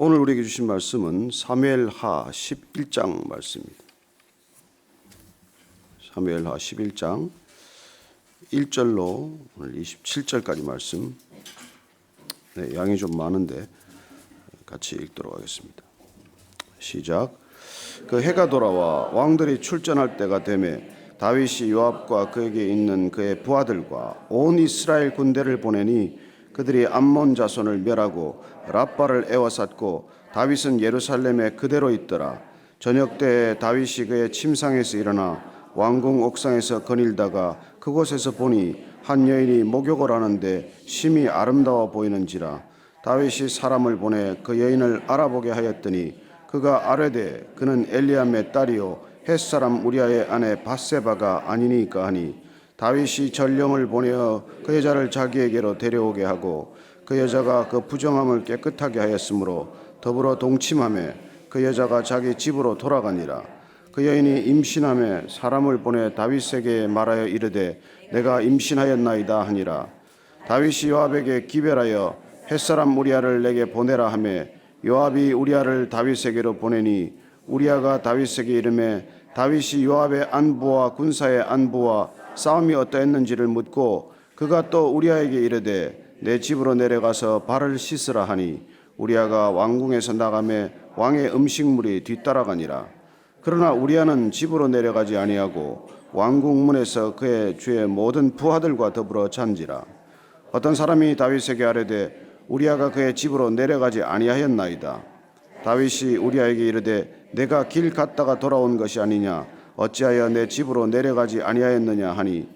오늘 우리에게 주신 말씀은 사무엘하 11장 말씀입니다. 사무엘하 11장 1절로 오늘 27절까지 말씀. 양이 좀 많은데 같이 읽도록 하겠습니다. 시작. 그 해가 돌아와 왕들이 출전할 때가 되매 다윗이 요압과 그에게 있는 그의 부하들과 온 이스라엘 군대를 보내니 그들이 암몬 자손을 멸하고 랍바를 에워쌌고 다윗은 예루살렘에 그대로 있더라. 저녁 때에 다윗이 그의 침상에서 일어나 왕궁 옥상에서 거닐다가 그곳에서 보니 한 여인이 목욕을 하는데 심히 아름다워 보이는지라. 다윗이 사람을 보내 그 여인을 알아보게 하였더니 그가 아뢰되 그는 엘리암의 딸이요 햇사람 우리아의 아내 밧세바가 아니니까 하니 다윗이 전령을 보내어 그 여자를 자기에게로 데려오게 하고 그 여자가 그 부정함을 깨끗하게 하였으므로 더불어 동침하며 그 여자가 자기 집으로 돌아가니라. 그 여인이 임신하며 사람을 보내 다윗에게 말하여 이르되 내가 임신하였나이다 하니라. 다윗이 요압에게 기별하여 햇사람 우리아를 내게 보내라 하며 요압이 우리아를 다윗에게로 보내니 우리아가 다윗에게 이르매 다윗이 요압의 안부와 군사의 안부와 싸움이 어떠했는지를 묻고 그가 또 우리아에게 이르되 내 집으로 내려가서 발을 씻으라 하니 우리아가 왕궁에서 나가매 왕의 음식물이 뒤따라가니라. 그러나 우리아는 집으로 내려가지 아니하고 왕궁 문에서 그의 주의 모든 부하들과 더불어 잔지라. 어떤 사람이 다윗에게 아뢰되 우리아가 그의 집으로 내려가지 아니하였나이다. 다윗이 우리아에게 이르되 내가 길 갔다가 돌아온 것이 아니냐 어찌하여 내 집으로 내려가지 아니하였느냐 하니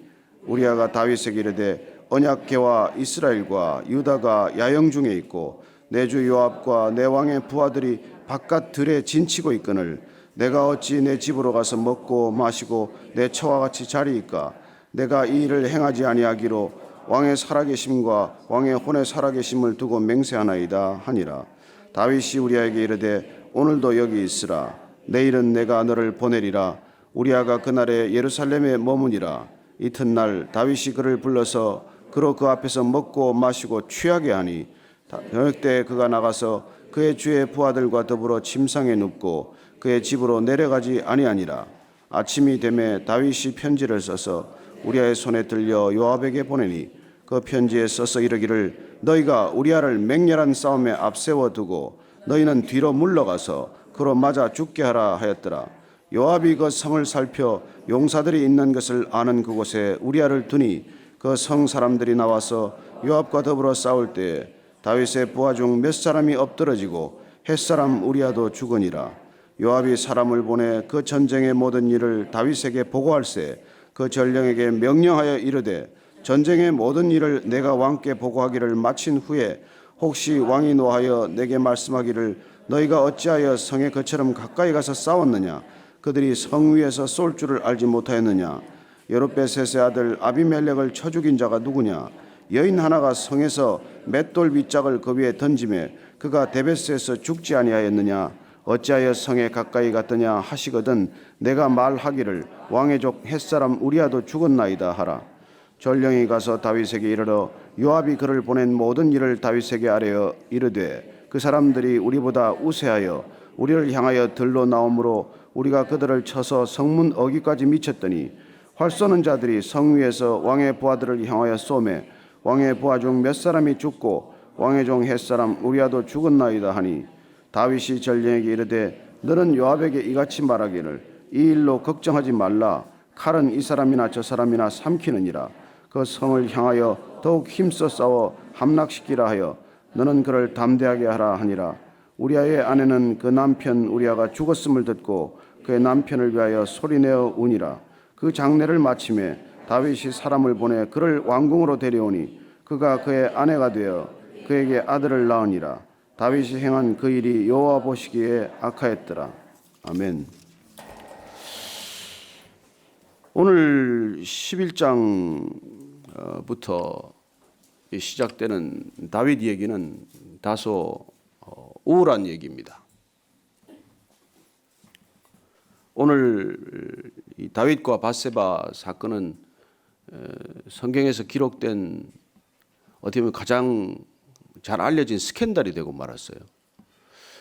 우리아가 다윗에게 이르되 언약궤와 이스라엘과 유다가 야영 중에 있고 내 주 요압과 내 왕의 부하들이 바깥 들에 진치고 있거늘 내가 어찌 내 집으로 가서 먹고 마시고 내 처와 같이 자리이까. 내가 이 일을 행하지 아니하기로 왕의 살아계심과 왕의 혼의 살아계심을 두고 맹세하나이다 하니라. 다윗이 우리아에게 이르되 오늘도 여기 있으라. 내일은 내가 너를 보내리라. 우리아가 그날에 예루살렘에 머무니라. 이튿날 다윗이 그를 불러서 그로 그 앞에서 먹고 마시고 취하게 하니 저녁 때 그가 나가서 그의 주의 부하들과 더불어 침상에 눕고 그의 집으로 내려가지 아니하니라. 아침이 되매 다윗이 편지를 써서 우리아의 손에 들려 요압에게 보내니 그 편지에 써서 이르기를 너희가 우리아를 맹렬한 싸움에 앞세워 두고 너희는 뒤로 물러가서 그로 맞아 죽게 하라 하였더라. 요압이 그 성을 살펴 용사들이 있는 것을 아는 그곳에 우리아를 두니 그 성 사람들이 나와서 요압과 더불어 싸울 때에 다윗의 부하 중 몇 사람이 엎드러지고 햇사람 우리아도 죽으니라. 요압이 사람을 보내 그 전쟁의 모든 일을 다윗에게 보고할세 그 전령에게 명령하여 이르되 전쟁의 모든 일을 내가 왕께 보고하기를 마친 후에 혹시 왕이 노하여 내게 말씀하기를 너희가 어찌하여 성에 그처럼 가까이 가서 싸웠느냐 그들이 성 위에서 쏠 줄을 알지 못하였느냐 여룻베셋의 아들 아비멜렉을 쳐 죽인 자가 누구냐 여인 하나가 성에서 맷돌 밑짝을 그 위에 던지매 그가 데베스에서 죽지 아니하였느냐 어찌하여 성에 가까이 갔더냐 하시거든 내가 말하기를 왕의 족 햇사람 우리아도 죽었나이다 하라. 전령이 가서 다윗에게 이르러 요압이 그를 보낸 모든 일을 다윗에게 아뢰어 이르되 그 사람들이 우리보다 우세하여 우리를 향하여 들러 나오므로 우리가 그들을 쳐서 성문 어귀까지 미쳤더니 활 쏘는 자들이 성 위에서 왕의 부하들을 향하여 쏘매 왕의 부하 중 몇 사람이 죽고 왕의 종 햇사람 우리아도 죽었나이다 하니 다윗이 전령에게 이르되 너는 요압에게 이같이 말하기를 이 일로 걱정하지 말라. 칼은 이 사람이나 저 사람이나 삼키느니라. 그 성을 향하여 더욱 힘써 싸워 함락시키라 하여 너는 그를 담대하게 하라 하니라. 우리아의 아내는 그 남편 우리아가 죽었음을 듣고 그의 남편을 위하여 소리내어 우니라. 그 장례를 마침에 다윗이 사람을 보내 그를 왕궁으로 데려오니 그가 그의 아내가 되어 그에게 아들을 낳으니라. 다윗이 행한 그 일이 여호와 보시기에 악하였더라. 아멘. 오늘 11장부터 시작되는 다윗 얘기는 다소 우울한 얘기입니다. 오늘 이 다윗과 밧세바 사건은 성경에서 기록된 어떻게 보면 가장 잘 알려진 스캔들이 되고 말았어요.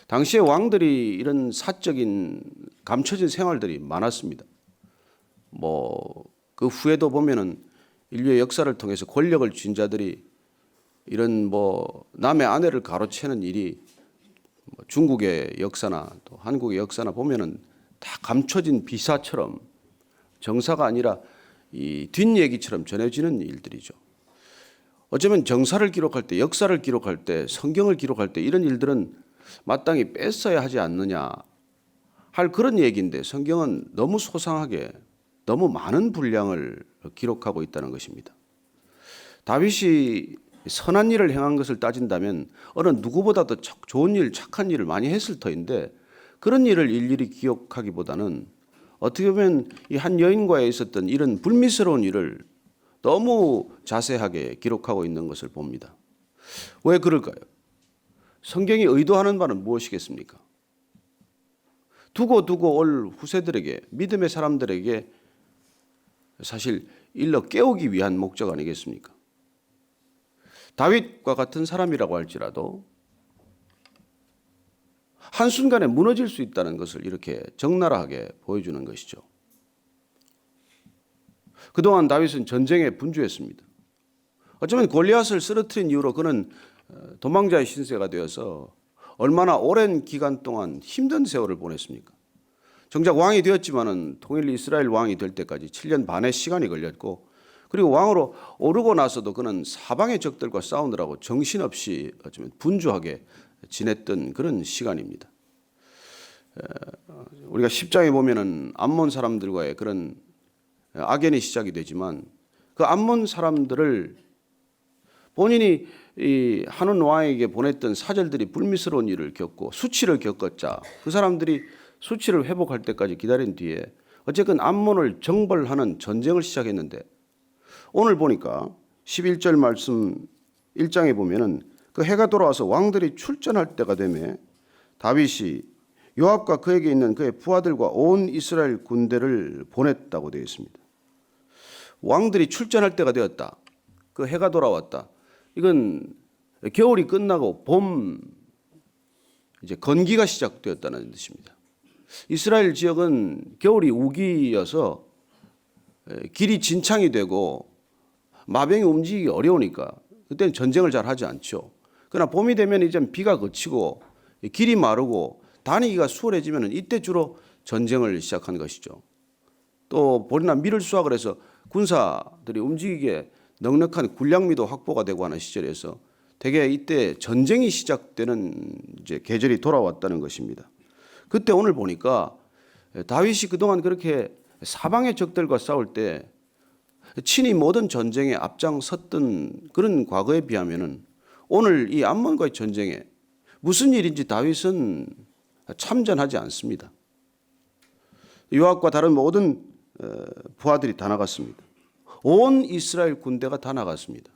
당시의 왕들이 이런 사적인 감춰진 생활들이 많았습니다. 뭐 그 후에도 보면은 인류의 역사를 통해서 권력을 쥔 자들이 이런 뭐 남의 아내를 가로채는 일이 뭐 중국의 역사나 또 한국의 역사나 보면은 다 감춰진 비사처럼 정사가 아니라 이 뒷얘기처럼 전해지는 일들이죠. 어쩌면 정사를 기록할 때, 역사를 기록할 때, 성경을 기록할 때 이런 일들은 마땅히 뺐어야 하지 않느냐 할 그런 얘기인데 성경은 너무 소상하게 너무 많은 분량을 기록하고 있다는 것입니다. 다윗이 선한 일을 행한 것을 따진다면 어느 누구보다도 좋은 일, 착한 일을 많이 했을 터인데 그런 일을 일일이 기억하기보다는 어떻게 보면 이 한 여인과에 있었던 이런 불미스러운 일을 너무 자세하게 기록하고 있는 것을 봅니다. 왜 그럴까요? 성경이 의도하는 바는 무엇이겠습니까? 두고 올 후세들에게, 믿음의 사람들에게 사실 일러 깨우기 위한 목적 아니겠습니까? 다윗과 같은 사람이라고 할지라도 한순간에 무너질 수 있다는 것을 이렇게 적나라하게 보여주는 것이죠. 그동안 다윗은 전쟁에 분주했습니다. 어쩌면 골리앗을 쓰러뜨린 이후로 그는 도망자의 신세가 되어서 얼마나 오랜 기간 동안 힘든 세월을 보냈습니까? 정작 왕이 되었지만은 통일 이스라엘 왕이 될 때까지 7년 반의 시간이 걸렸고 그리고 왕으로 오르고 나서도 그는 사방의 적들과 싸우느라고 정신없이 어쩌면 분주하게 지냈던 그런 시간입니다. 우리가 10장에 보면은 암몬 사람들과의 그런 악연이 시작이 되지만 그 암몬 사람들을 본인이 이 한온 왕에게 보냈던 사절들이 불미스러운 일을 겪고 수치를 겪었자 그 사람들이 수치를 회복할 때까지 기다린 뒤에 어쨌든 암몬을 정벌하는 전쟁을 시작했는데 오늘 보니까 11절 말씀 1장에 보면은 그 해가 돌아와서 왕들이 출전할 때가 되매 다윗이 요압과 그에게 있는 그의 부하들과 온 이스라엘 군대를 보냈다고 되어 있습니다. 왕들이 출전할 때가 되었다. 그 해가 돌아왔다. 이건 겨울이 끝나고 봄 이제 건기가 시작되었다는 뜻입니다. 이스라엘 지역은 겨울이 우기여서 길이 진창이 되고 마병이 움직이기 어려우니까 그때는 전쟁을 잘 하지 않죠. 그러나 봄이 되면 이제 비가 그치고 길이 마르고 다니기가 수월해지면 이때 주로 전쟁을 시작한 것이죠. 또 볼이나 밀을 수확을 해서 군사들이 움직이기에 넉넉한 군량미도 확보가 되고 하는 시절에서 대개 이때 전쟁이 시작되는 이제 계절이 돌아왔다는 것입니다. 그때 오늘 보니까 다윗이 그동안 그렇게 사방의 적들과 싸울 때 친히 모든 전쟁에 앞장섰던 그런 과거에 비하면은 오늘 이 암몬과의 전쟁에 무슨 일인지 다윗은 참전하지 않습니다. 요압과 다른 모든 부하들이 다 나갔습니다. 온 이스라엘 군대가 다 나갔습니다.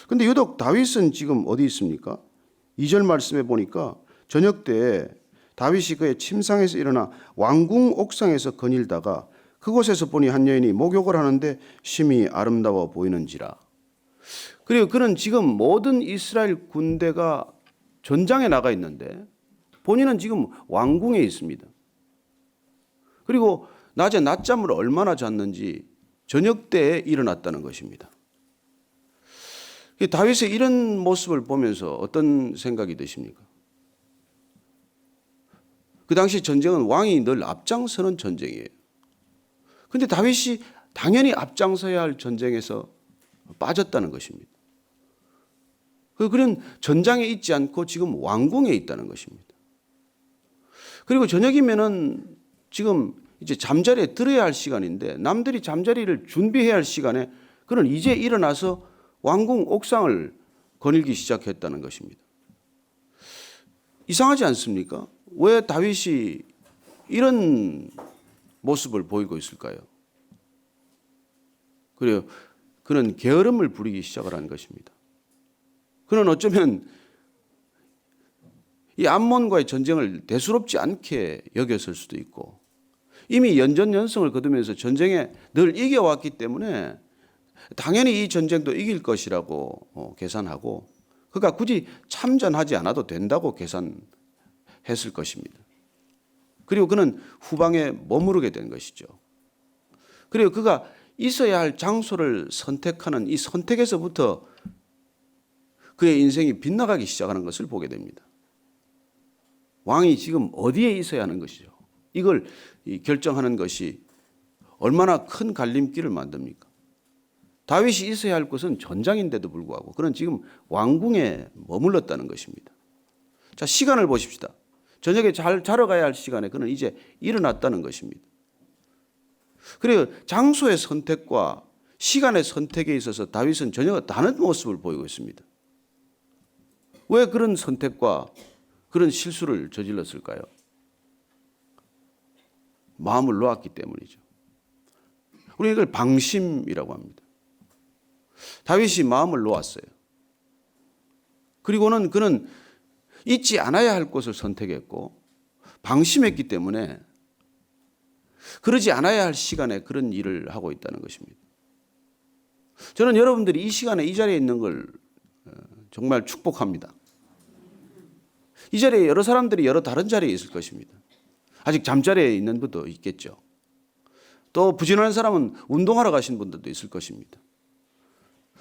그런데 유독 다윗은 지금 어디 있습니까? 2절 말씀에 보니까 저녁 때 다윗이 그의 침상에서 일어나 왕궁 옥상에서 거닐다가 그곳에서 보니 한 여인이 목욕을 하는데 심히 아름다워 보이는지라. 그리고 그는 지금 모든 이스라엘 군대가 전장에 나가 있는데 본인은 지금 왕궁에 있습니다. 그리고 낮에 낮잠을 얼마나 잤는지 저녁 때에 일어났다는 것입니다. 다윗의 이런 모습을 보면서 어떤 생각이 드십니까? 그 당시 전쟁은 왕이 늘 앞장서는 전쟁이에요. 그런데 다윗이 당연히 앞장서야 할 전쟁에서 빠졌다는 것입니다. 그는 전장에 있지 않고 지금 왕궁에 있다는 것입니다. 그리고 저녁이면은 지금 이제 잠자리에 들어야 할 시간인데 남들이 잠자리를 준비해야 할 시간에 그는 이제 일어나서 왕궁 옥상을 거닐기 시작했다는 것입니다. 이상하지 않습니까? 왜 다윗이 이런 모습을 보이고 있을까요? 그래요. 그는 게으름을 부리기 시작을 한 것입니다. 그는 어쩌면 이 암몬과의 전쟁을 대수롭지 않게 여겼을 수도 있고 이미 연전연승을 거두면서 전쟁에 늘 이겨왔기 때문에 당연히 이 전쟁도 이길 것이라고 계산하고 그가 굳이 참전하지 않아도 된다고 계산했을 했을 것입니다. 그리고 그는 후방에 머무르게 된 것이죠. 그리고 그가 있어야 할 장소를 선택하는 이 선택에서부터 그의 인생이 빗나가기 시작하는 것을 보게 됩니다. 왕이 지금 어디에 있어야 하는 것이죠. 이걸 결정하는 것이 얼마나 큰 갈림길을 만듭니까? 다윗이 있어야 할 곳은 전장인데도 불구하고 그는 지금 왕궁에 머물렀다는 것입니다. 자, 시간을 보십시다. 저녁에 잘 자러 가야 할 시간에 그는 이제 일어났다는 것입니다. 그리고 장소의 선택과 시간의 선택에 있어서 다윗은 전혀 다른 모습을 보이고 있습니다. 왜 그런 선택과 그런 실수를 저질렀을까요? 마음을 놓았기 때문이죠. 우리 이걸 방심이라고 합니다. 다윗이 마음을 놓았어요. 그리고는 그는 잊지 않아야 할 곳을 선택했고 방심했기 때문에 그러지 않아야 할 시간에 그런 일을 하고 있다는 것입니다. 저는 여러분들이 이 시간에 이 자리에 있는 걸 정말 축복합니다. 이 자리에 여러 사람들이 여러 다른 자리에 있을 것입니다. 아직 잠자리에 있는 분도 있겠죠. 또 부지런한 사람은 운동하러 가신 분들도 있을 것입니다.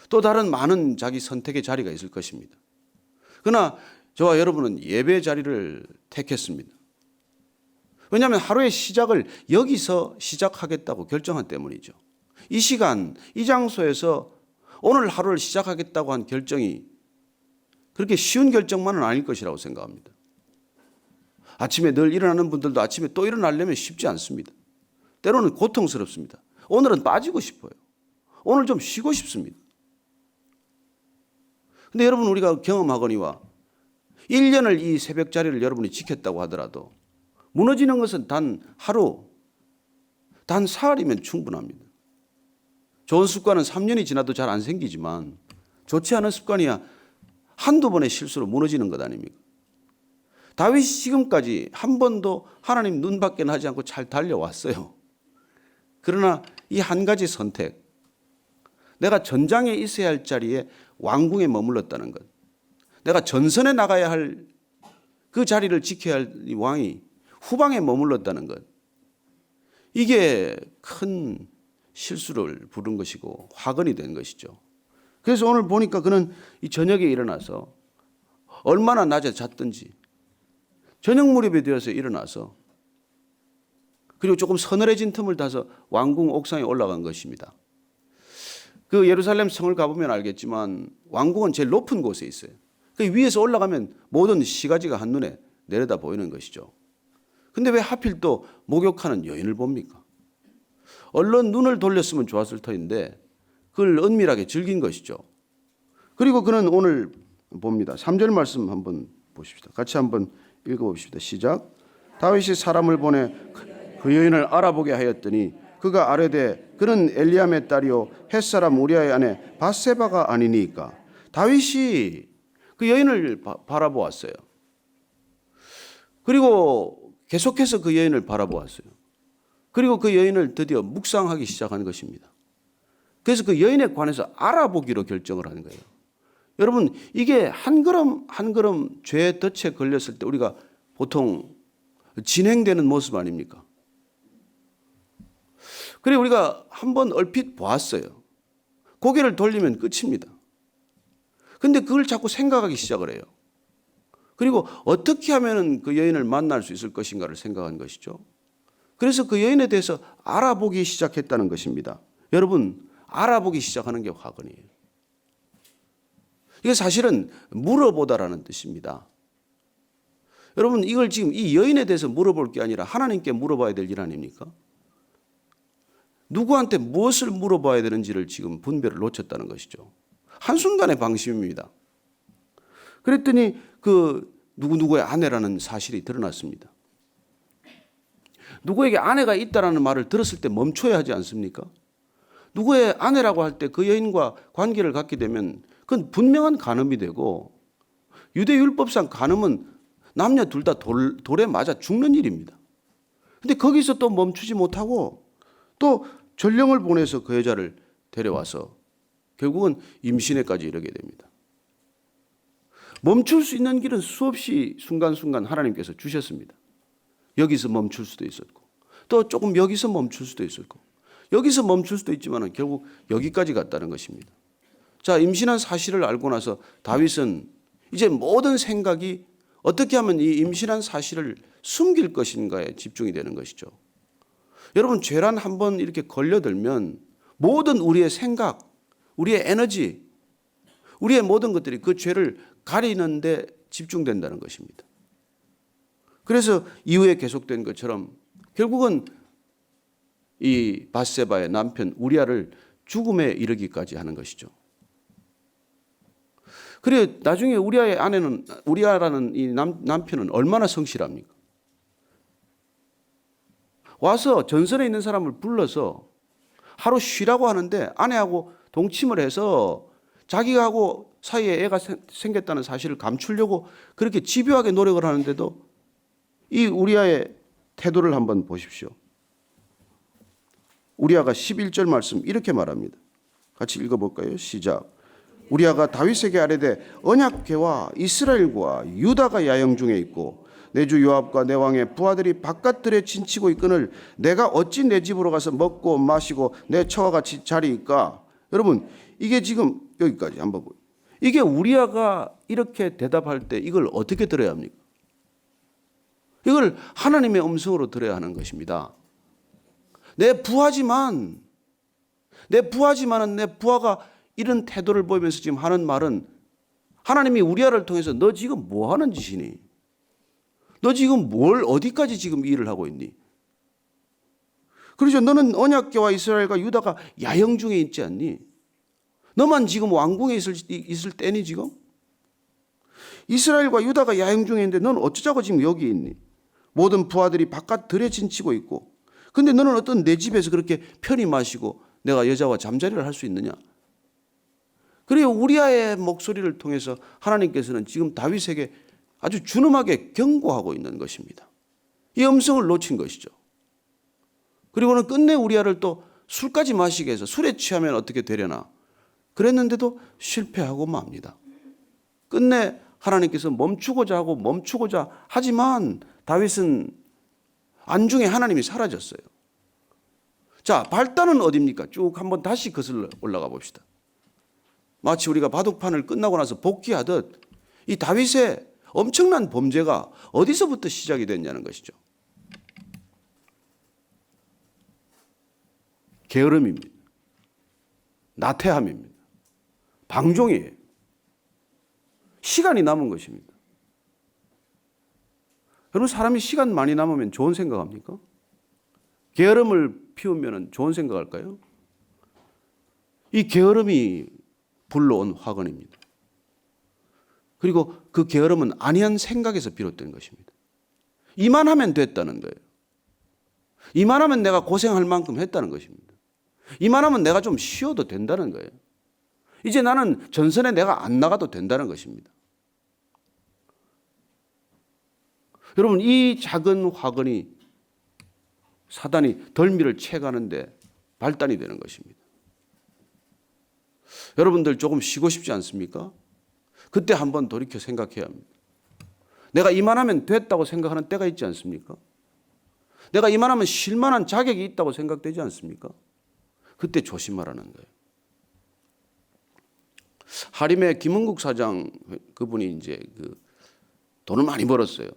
또 다른 많은 자기 선택의 자리가 있을 것입니다. 그러나 저와 여러분은 예배 자리를 택했습니다. 왜냐하면 하루의 시작을 여기서 시작하겠다고 결정한 때문이죠. 이 시간, 이 장소에서 오늘 하루를 시작하겠다고 한 결정이 그렇게 쉬운 결정만은 아닐 것이라고 생각합니다. 아침에 늘 일어나는 분들도 아침에 또 일어나려면 쉽지 않습니다. 때로는 고통스럽습니다. 오늘은 빠지고 싶어요. 오늘 좀 쉬고 싶습니다. 근데 여러분 우리가 경험하거니와 1년을 이 새벽 자리를 여러분이 지켰다고 하더라도 무너지는 것은 단 하루, 단 사흘이면 충분합니다. 좋은 습관은 3년이 지나도 잘 안 생기지만 좋지 않은 습관이야 한두 번의 실수로 무너지는 것 아닙니까? 다윗이 지금까지 한 번도 하나님 눈 밖에 나지 않고 잘 달려왔어요. 그러나 이 한 가지 선택, 내가 전장에 있어야 할 자리에 왕궁에 머물렀다는 것, 내가 전선에 나가야 할 그 자리를 지켜야 할 이 왕이 후방에 머물렀다는 것, 이게 큰 실수를 부른 것이고 화근이 된 것이죠. 그래서 오늘 보니까 그는 이 저녁에 일어나서 얼마나 낮에 잤든지 저녁 무렵에 되어서 일어나서 그리고 조금 서늘해진 틈을 타서 왕궁 옥상에 올라간 것입니다. 그 예루살렘 성을 가보면 알겠지만 왕궁은 제일 높은 곳에 있어요. 그 위에서 올라가면 모든 시가지가 한눈에 내려다 보이는 것이죠. 근데 왜 하필 또 목욕하는 여인을 봅니까? 얼른 눈을 돌렸으면 좋았을 터인데 그걸 은밀하게 즐긴 것이죠. 그리고 그는 오늘 봅니다. 3절 말씀 한번 보십시다. 같이 한번 읽어봅시다. 시작. 다윗이 사람을 보내 그 여인을 알아보게 하였더니 그가 아뢰되 그는 엘리암의 딸이요 햇사람 우리아의 아내 밧세바가 아니니까. 다윗이 그 여인을 바라보았어요. 그리고 계속해서 그 여인을 바라보았어요. 그리고 그 여인을 드디어 묵상하기 시작한 것입니다. 그래서 그 여인에 관해서 알아보기로 결정을 하는 거예요. 여러분 이게 한 걸음 한 걸음 죄의 덫에 걸렸을 때 우리가 보통 진행되는 모습 아닙니까? 그리고 우리가 한번 얼핏 보았어요. 고개를 돌리면 끝입니다. 근데 그걸 자꾸 생각하기 시작을 해요. 그리고 어떻게 하면 그 여인을 만날 수 있을 것인가를 생각한 것이죠. 그래서 그 여인에 대해서 알아보기 시작했다는 것입니다. 여러분 알아보기 시작하는 게 화근이에요. 이게 사실은 물어보다라는 뜻입니다. 여러분 이걸 지금 이 여인에 대해서 물어볼 게 아니라 하나님께 물어봐야 될 일 아닙니까? 누구한테 무엇을 물어봐야 되는지를 지금 분별을 놓쳤다는 것이죠. 한순간의 방심입니다. 그랬더니 그 누구누구의 아내라는 사실이 드러났습니다. 누구에게 아내가 있다라는 말을 들었을 때 멈춰야 하지 않습니까? 누구의 아내라고 할 때 그 여인과 관계를 갖게 되면 그건 분명한 간음이 되고 유대율법상 간음은 남녀 둘 다 돌에 맞아 죽는 일입니다. 근데 거기서 또 멈추지 못하고 또 전령을 보내서 그 여자를 데려와서 결국은 임신에까지 이르게 됩니다. 멈출 수 있는 길은 수없이 순간순간 하나님께서 주셨습니다. 여기서 멈출 수도 있었고 또 조금 여기서 멈출 수도 있었고 여기서 멈출 수도 있지만 결국 여기까지 갔다는 것입니다. 자, 임신한 사실을 알고 나서 다윗은 이제 모든 생각이 어떻게 하면 이 임신한 사실을 숨길 것인가에 집중이 되는 것이죠. 여러분, 죄란 한번 이렇게 걸려들면 모든 우리의 생각, 우리의 에너지, 우리의 모든 것들이 그 죄를 가리는 데 집중된다는 것입니다. 그래서 이후에 계속된 것처럼 결국은 이 밧세바의 남편 우리아를 죽음에 이르기까지 하는 것이죠. 그래 나중에 우리아의 아내는 우리아라는 이 남편은 얼마나 성실합니까? 와서 전선에 있는 사람을 불러서 하루 쉬라고 하는데 아내하고 동침을 해서 자기가 하고 사이에 애가 생겼다는 사실을 감추려고 그렇게 집요하게 노력을 하는데도 이 우리아의 태도를 한번 보십시오. 우리아가 11절 말씀 이렇게 말합니다. 같이 읽어볼까요? 시작. 우리아가 다윗에게 아뢰되 언약궤와 이스라엘과 유다가 야영 중에 있고 내 주 요압과 내 왕의 부하들이 바깥들에 진치고 있거늘 내가 어찌 내 집으로 가서 먹고 마시고 내 처와 같이 자리일까? 여러분, 이게 지금 여기까지 한번 보세요. 이게 우리아가 이렇게 대답할 때 이걸 어떻게 들어야 합니까? 이걸 하나님의 음성으로 들어야 하는 것입니다. 내 부하지만은 내 부하가 이런 태도를 보이면서 지금 하는 말은 하나님이 우리아를 통해서 너 지금 뭐 하는 짓이니? 너 지금 어디까지 지금 일을 하고 있니? 그렇죠. 너는 언약궤와 이스라엘과 유다가 야영 중에 있지 않니? 너만 지금 왕궁에 있을 때니 지금? 이스라엘과 유다가 야영 중에 있는데 너는 어쩌자고 지금 여기 있니? 모든 부하들이 바깥 들에 진치고 있고 근데 너는 어떤 내 집에서 그렇게 편히 마시고 내가 여자와 잠자리를 할 수 있느냐? 그리고 우리아의 목소리를 통해서 하나님께서는 지금 다윗에게 아주 준엄하게 경고하고 있는 것입니다. 이 음성을 놓친 것이죠. 그리고는 끝내 우리아를 또 술까지 마시게 해서 술에 취하면 어떻게 되려나 그랬는데도 실패하고 맙니다. 끝내 하나님께서 멈추고자 하지만 다윗은 안중에 하나님이 사라졌어요. 자, 발단은 어디입니까? 쭉 한번 다시 거슬러 올라가 봅시다. 마치 우리가 바둑판을 끝나고 나서 복귀하듯 이 다윗의 엄청난 범죄가 어디서부터 시작이 됐냐는 것이죠. 게으름입니다. 나태함입니다. 방종이에요. 시간이 남은 것입니다. 여러분, 사람이 시간 많이 남으면 좋은 생각합니까? 게으름을 피우면 좋은 생각할까요? 이 게으름이 불러온 화근입니다. 그리고 그 게으름은 아니한 생각에서 비롯된 것입니다. 이만하면 됐다는 거예요. 이만하면 내가 고생할 만큼 했다는 것입니다. 이만하면 내가 좀 쉬어도 된다는 거예요. 이제 나는 전선에 내가 안 나가도 된다는 것입니다. 여러분, 이 작은 화근이 사단이 덜미를 채가는데 발단이 되는 것입니다. 여러분들 조금 쉬고 싶지 않습니까? 그때 한번 돌이켜 생각해야 합니다. 내가 이만하면 됐다고 생각하는 때가 있지 않습니까? 내가 이만하면 쉴 만한 자격이 있다고 생각되지 않습니까? 그때 조심하라는 거예요. 하림의 김은국 사장 그분이 이제 돈을 많이 벌었어요.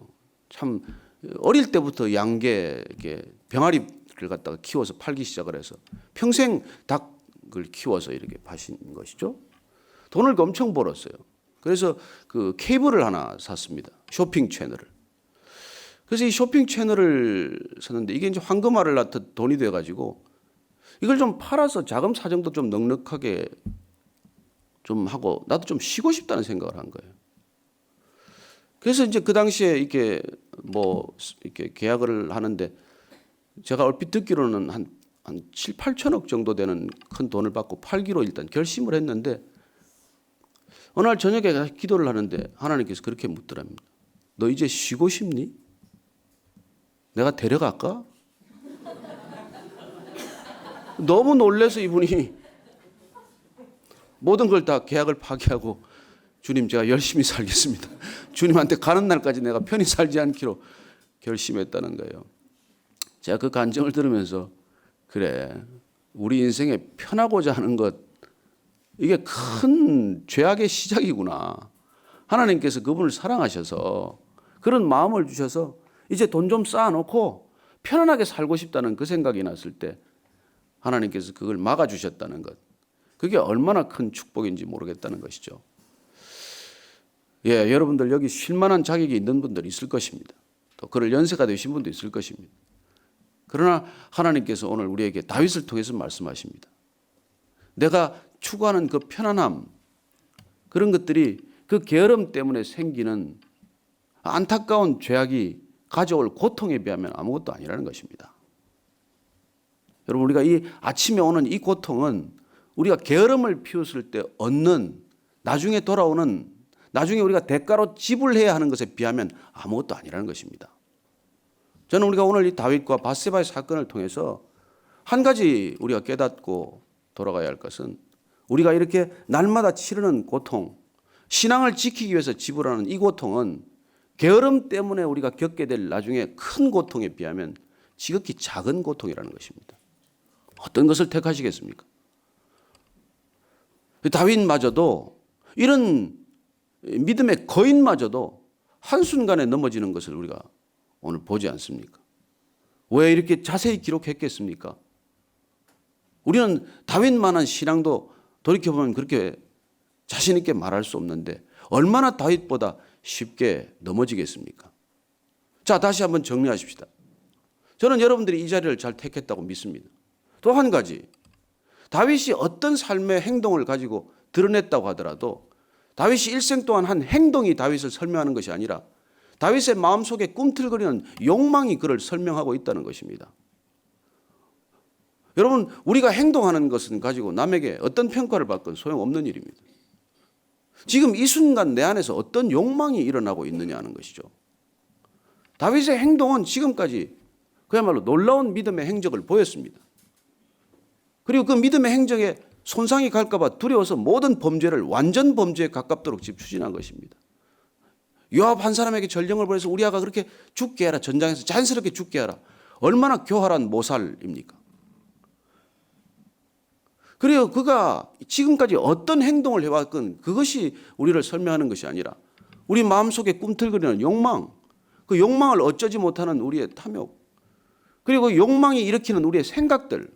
참 어릴 때부터 양계 병아리를 갖다가 키워서 팔기 시작을 해서 평생 닭을 키워서 이렇게 파신 것이죠. 돈을 엄청 벌었어요. 그래서 그 케이블을 하나 샀습니다. 쇼핑 채널을. 그래서 이 쇼핑 채널을 샀는데 이게 이제 황금알을 낳듯 돈이 돼가지고 이걸 좀 팔아서 자금 사정도 좀 넉넉하게 좀 하고 나도 좀 쉬고 싶다는 생각을 한 거예요. 그래서 이제 그 당시에 이렇게 이렇게 계약을 하는데 제가 얼핏 듣기로는 한 7, 8천억 정도 되는 큰 돈을 받고 팔기로 일단 결심을 했는데 어느 날 저녁에 기도를 하는데 하나님께서 그렇게 묻더랍니다. 너 이제 쉬고 싶니? 내가 데려갈까? 너무 놀라서 이분이 모든 걸 다 계약을 파기하고 주님, 제가 열심히 살겠습니다. 주님한테 가는 날까지 내가 편히 살지 않기로 결심했다는 거예요. 제가 그 간증을 들으면서 그래, 우리 인생에 편하고자 하는 것, 이게 큰 죄악의 시작이구나. 하나님께서 그분을 사랑하셔서 그런 마음을 주셔서 이제 돈 좀 쌓아놓고 편안하게 살고 싶다는 그 생각이 났을 때 하나님께서 그걸 막아주셨다는 것, 그게 얼마나 큰 축복인지 모르겠다는 것이죠. 예, 여러분들 여기 쉴만한 자격이 있는 분들 있을 것입니다. 또 그럴 연세가 되신 분도 있을 것입니다. 그러나 하나님께서 오늘 우리에게 다윗을 통해서 말씀하십니다. 내가 추구하는 그 편안함, 그런 것들이 그 게으름 때문에 생기는 안타까운 죄악이 가져올 고통에 비하면 아무것도 아니라는 것입니다. 여러분, 우리가 이 아침에 오는 이 고통은 우리가 게으름을 피웠을 때 얻는, 나중에 돌아오는, 나중에 우리가 대가로 지불해야 하는 것에 비하면 아무것도 아니라는 것입니다. 저는 우리가 오늘 이 다윗과 밧세바의 사건을 통해서 한 가지 우리가 깨닫고 돌아가야 할 것은, 우리가 이렇게 날마다 치르는 고통, 신앙을 지키기 위해서 지불하는 이 고통은 게으름 때문에 우리가 겪게 될 나중에 큰 고통에 비하면 지극히 작은 고통이라는 것입니다. 어떤 것을 택하시겠습니까? 다윗마저도, 이런 믿음의 거인마저도 한순간에 넘어지는 것을 우리가 오늘 보지 않습니까? 왜 이렇게 자세히 기록했겠습니까? 우리는 다윗만한 신앙도 돌이켜보면 그렇게 자신 있게 말할 수 없는데 얼마나 다윗보다 쉽게 넘어지겠습니까? 자, 다시 한번 정리하십시다. 저는 여러분들이 이 자리를 잘 택했다고 믿습니다. 또 한 가지, 다윗이 어떤 삶의 행동을 가지고 드러냈다고 하더라도 다윗이 일생 동안 한 행동이 다윗을 설명하는 것이 아니라 다윗의 마음속에 꿈틀거리는 욕망이 그를 설명하고 있다는 것입니다. 여러분, 우리가 행동하는 것은 가지고 남에게 어떤 평가를 받건 소용없는 일입니다. 지금 이 순간 내 안에서 어떤 욕망이 일어나고 있느냐 하는 것이죠. 다윗의 행동은 지금까지 그야말로 놀라운 믿음의 행적을 보였습니다. 그리고 그 믿음의 행적에 손상이 갈까 봐 두려워서 모든 범죄를 완전 범죄에 가깝도록 지금 추진한 것입니다. 요압 한 사람에게 전령을 보내서 우리 아가 그렇게 죽게 하라, 전장에서 자연스럽게 죽게 하라. 얼마나 교활한 모살입니까? 그리고 그가 지금까지 어떤 행동을 해왔건 그것이 우리를 설명하는 것이 아니라 우리 마음속에 꿈틀거리는 욕망, 그 욕망을 어쩌지 못하는 우리의 탐욕, 그리고 욕망이 일으키는 우리의 생각들,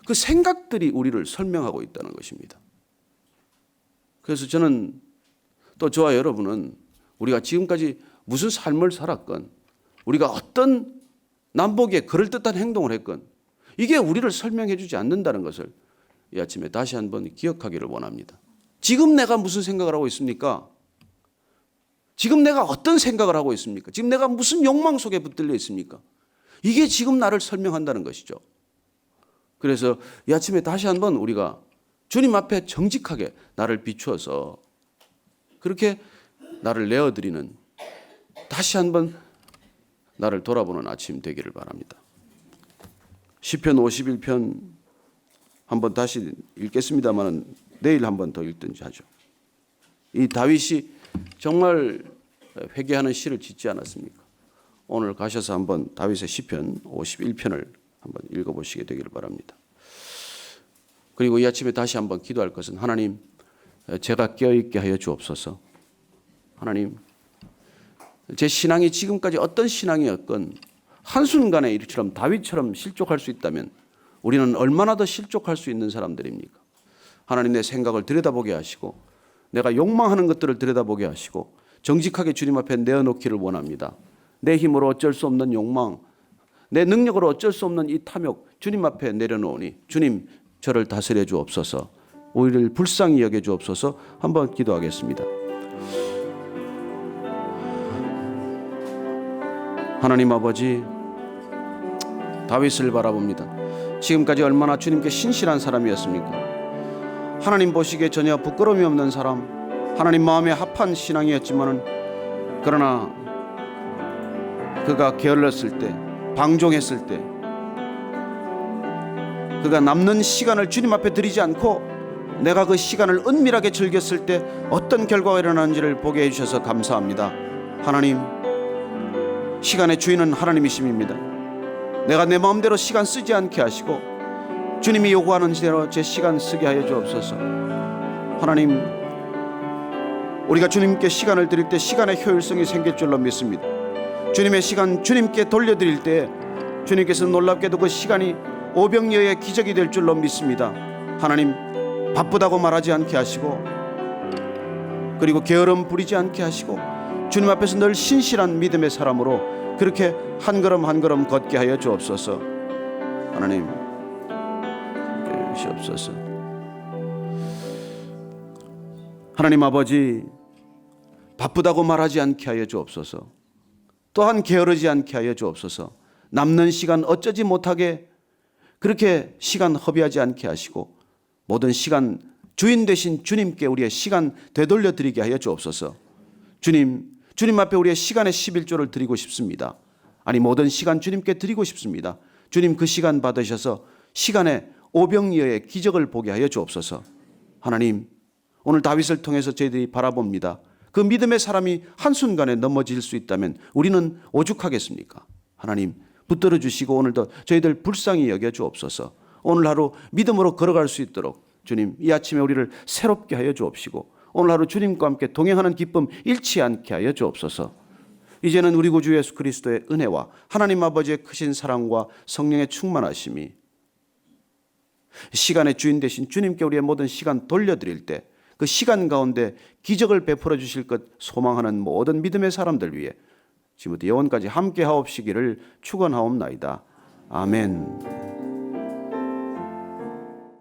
그 생각들이 우리를 설명하고 있다는 것입니다. 그래서 저는, 또 저와 여러분은 우리가 지금까지 무슨 삶을 살았건, 우리가 어떤 남보기에 그럴듯한 행동을 했건 이게 우리를 설명해 주지 않는다는 것을 이 아침에 다시 한번 기억하기를 원합니다. 지금 내가 무슨 생각을 하고 있습니까? 지금 내가 어떤 생각을 하고 있습니까? 지금 내가 무슨 욕망 속에 붙들려 있습니까? 이게 지금 나를 설명한다는 것이죠. 그래서 이 아침에 다시 한번 우리가 주님 앞에 정직하게 나를 비추어서 그렇게 나를 내어드리는, 다시 한번 나를 돌아보는 아침 되기를 바랍니다. 시편 51편 한번 다시 읽겠습니다만 내일 한번 더 읽든지 하죠. 이 다윗이 정말 회개하는 시를 짓지 않았습니까? 오늘 가셔서 한번 다윗의 시편 51편을 한번 읽어보시게 되기를 바랍니다. 그리고 이 아침에 다시 한번 기도할 것은, 하나님, 제가 깨어있게 하여 주옵소서. 하나님, 제 신앙이 지금까지 어떤 신앙이었건 한순간에 이처럼 다윗처럼 실족할 수 있다면 우리는 얼마나 더 실족할 수 있는 사람들입니까? 하나님, 내 생각을 들여다보게 하시고 내가 욕망하는 것들을 들여다보게 하시고 정직하게 주님 앞에 내어놓기를 원합니다. 내 힘으로 어쩔 수 없는 욕망, 내 능력으로 어쩔 수 없는 이 탐욕 주님 앞에 내려놓으니 주님, 저를 다스려 주옵소서. 우리를 불쌍히 여겨 주옵소서. 한번 기도하겠습니다. 하나님 아버지, 다윗을 바라봅니다. 지금까지 얼마나 주님께 신실한 사람이었습니까? 하나님 보시기에 전혀 부끄러움이 없는 사람, 하나님 마음에 합한 신앙이었지만은, 그러나 그가 게을렀을 때, 방종했을 때, 그가 남는 시간을 주님 앞에 드리지 않고 내가 그 시간을 은밀하게 즐겼을 때 어떤 결과가 일어나는지를 보게 해주셔서 감사합니다. 하나님, 시간의 주인은 하나님이십니다. 내가 내 마음대로 시간 쓰지 않게 하시고 주님이 요구하는 대로 제 시간 쓰게 하여 주옵소서. 하나님, 우리가 주님께 시간을 드릴 때 시간의 효율성이 생길 줄로 믿습니다. 주님의 시간 주님께 돌려드릴 때 주님께서 놀랍게도 그 시간이 오병이어의 기적이 될 줄로 믿습니다. 하나님, 바쁘다고 말하지 않게 하시고 그리고 게으름 부리지 않게 하시고 주님 앞에서 늘 신실한 믿음의 사람으로 그렇게 한 걸음 한 걸음 걷게 하여 주옵소서. 하나님, 주옵소서. 하나님 아버지, 바쁘다고 말하지 않게 하여 주옵소서. 또한 게으르지 않게 하여 주옵소서. 남는 시간 어쩌지 못하게 그렇게 시간 허비하지 않게 하시고 모든 시간 주인 되신 주님께 우리의 시간 되돌려 드리게 하여 주옵소서. 주님 앞에 우리의 시간의 11조를 드리고 싶습니다. 아니, 모든 시간 주님께 드리고 싶습니다. 주님, 그 시간 받으셔서 시간의 오병이어의 기적을 보게 하여 주옵소서. 하나님, 오늘 다윗을 통해서 저희들이 바라봅니다. 그 믿음의 사람이 한순간에 넘어질 수 있다면 우리는 오죽하겠습니까? 하나님, 붙들어 주시고 오늘도 저희들 불쌍히 여겨 주옵소서. 오늘 하루 믿음으로 걸어갈 수 있도록 주님, 이 아침에 우리를 새롭게 하여 주옵시고 오늘 하루 주님과 함께 동행하는 기쁨 잃지 않게 하여 주옵소서. 이제는 우리 구주 예수 그리스도의 은혜와 하나님 아버지의 크신 사랑과 성령의 충만하심이 시간의 주인 되신 주님께 우리의 모든 시간 돌려드릴 때 그 시간 가운데 기적을 베풀어 주실 것 소망하는 모든 믿음의 사람들 위해 지금부터 영원까지 함께 하옵시기를 축원하옵나이다. 아멘.